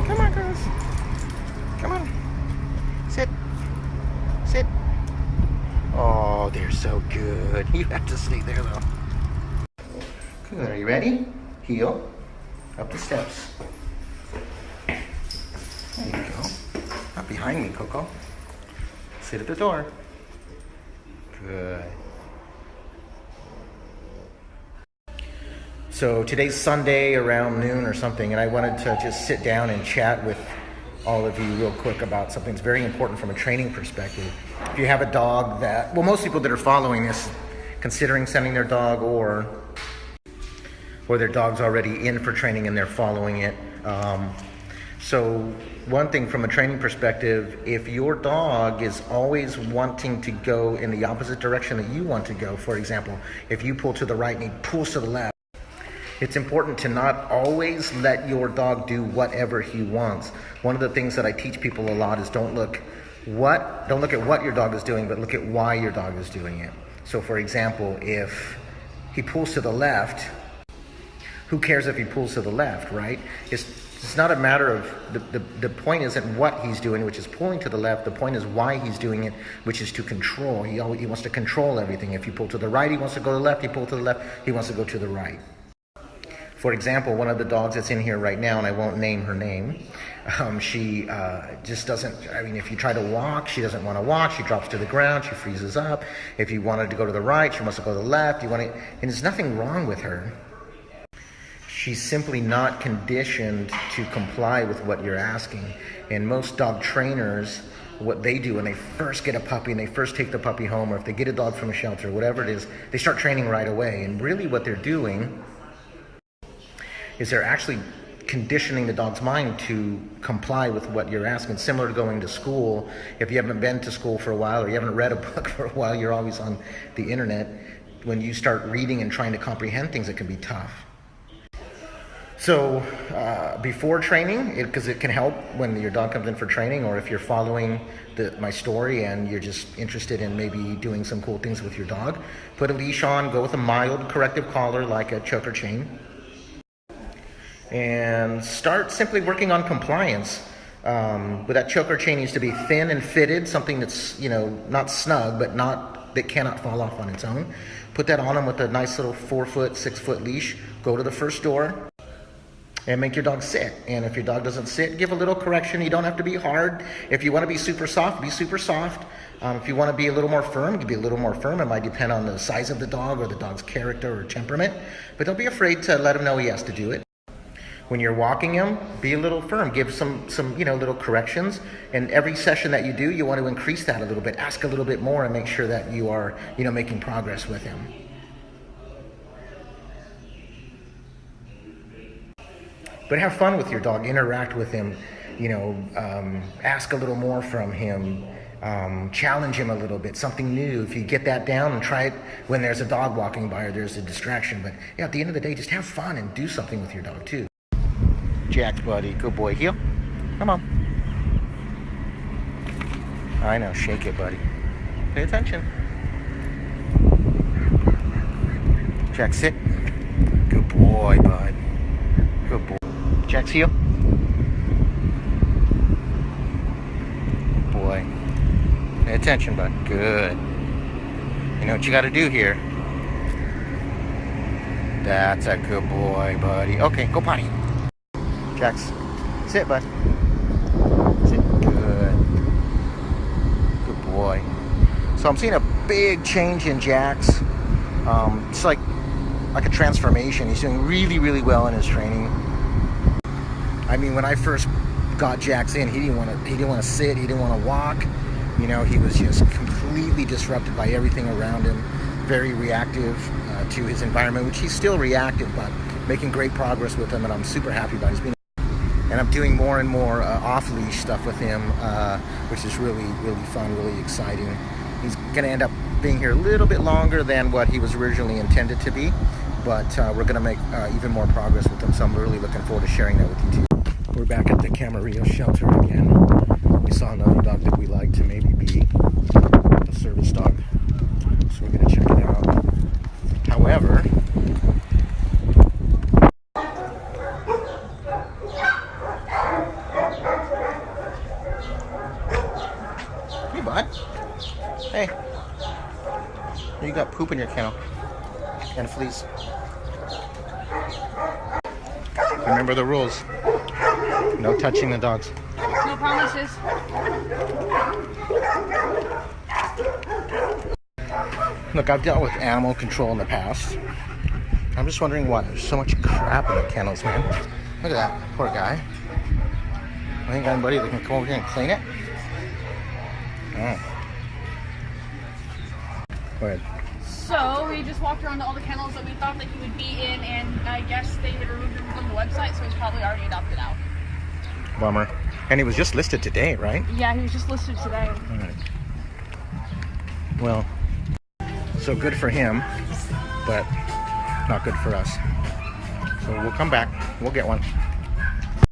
Come on, girls. Come on. Sit. Sit. Oh, they're so good. You have to stay there, though. Good. Are you ready? Heel. Up the steps. There you go. Not behind me, Coco. Sit at the door. Good. So today's Sunday around noon or something, and I wanted to just sit down and chat with all of you real quick about something that's very important from a training perspective. If you have a dog that, well, most people that are following this, considering sending their dog or their dog's already in for training and they're following it. So one thing from a training perspective, if your dog is always wanting to go in the opposite direction that you want to go, for example, if you pull to the right and he pulls to the left, it's important to not always let your dog do whatever he wants. One of the things that I teach people a lot is don't look at what your dog is doing, but look at why your dog is doing it. So for example, if he pulls to the left, who cares if he pulls to the left, right? It's not a matter of, the point isn't what he's doing, which is pulling to the left. The point is why he's doing it, which is to control. He wants to control everything. If you pull to the right, he wants to go to the left. You pull to the left, he wants to go to the right. For example, one of the dogs that's in here right now, and I won't name her name, she just doesn't, if you try to walk, she doesn't want to walk. She drops to the ground. She freezes up. If you wanted to go to the right, she wants to go to the left. And there's nothing wrong with her. She's simply not conditioned to comply with what you're asking. And most dog trainers, what they do when they first get a puppy and they first take the puppy home, or if they get a dog from a shelter, whatever it is, they start training right away. And really what they're doing is they're actually conditioning the dog's mind to comply with what you're asking. Similar to going to school. If you haven't been to school for a while or you haven't read a book for a while, you're always on the internet. When you start reading and trying to comprehend things, it can be tough. So before training, because it can help when your dog comes in for training, or if you're following my story and you're just interested in maybe doing some cool things with your dog, put a leash on, go with a mild corrective collar like a choker chain, and start simply working on compliance. But that choker chain needs to be thin and fitted, something that's not snug, but that cannot fall off on its own. Put that on them with a nice little 4-foot, 6-foot leash. Go to the first door and make your dog sit. And if your dog doesn't sit, give a little correction. You don't have to be hard. If you want to be super soft, be super soft. If you want to be a little more firm, you can be a little more firm. It might depend on the size of the dog or the dog's character or temperament. But don't be afraid to let him know he has to do it. When you're walking him, be a little firm. Give some little corrections. And every session that you do, you want to increase that a little bit. Ask a little bit more and make sure that you are, making progress with him. But have fun with your dog. Interact with him. Ask a little more from him. Challenge him a little bit. Something new. If you get that down, and try it when there's a dog walking by or there's a distraction. But at the end of the day, just have fun and do something with your dog too. Jack, buddy. Good boy. Heel. Come on. I know. Shake it, buddy. Pay attention. Jack, sit. Good boy, bud. Good boy. Jack's heel. Boy. Pay attention, bud. Good. You know what you got to do here. That's a good boy, buddy. Okay, go potty. Jax, sit, bud. Sit. Good. Good boy. So I'm seeing a big change in Jax. It's like a transformation. He's doing really, really well in his training. When I first got Jax in, he didn't want to sit. He didn't want to walk. He was just completely disrupted by everything around him. Very reactive to his environment, which he's still reactive, but making great progress with him, and I'm super happy about it. And I'm doing more and more off-leash stuff with him, which is really, really fun, really exciting. He's going to end up being here a little bit longer than what he was originally intended to be, but we're going to make even more progress with him, so I'm really looking forward to sharing that with you too. We're back at the Camarillo shelter again. We saw another dog that we like to maybe be a service dog, so we're going to check it out. However, got poop in your kennel and fleas. Remember the rules. No touching the dogs. No promises. Look, I've dealt with animal control in the past. I'm just wondering why there's so much crap in the kennels, man. Look at that, poor guy. I ain't got anybody that can come over here and clean it. Oh. Go ahead. So we just walked around to all the kennels that we thought that he would be in, and I guess they had removed him from the website, so he's probably already adopted out. Bummer. And he was just listed today, right? Yeah, he was just listed today. All right. Well, so good for him, but not good for us. So we'll come back. We'll get one.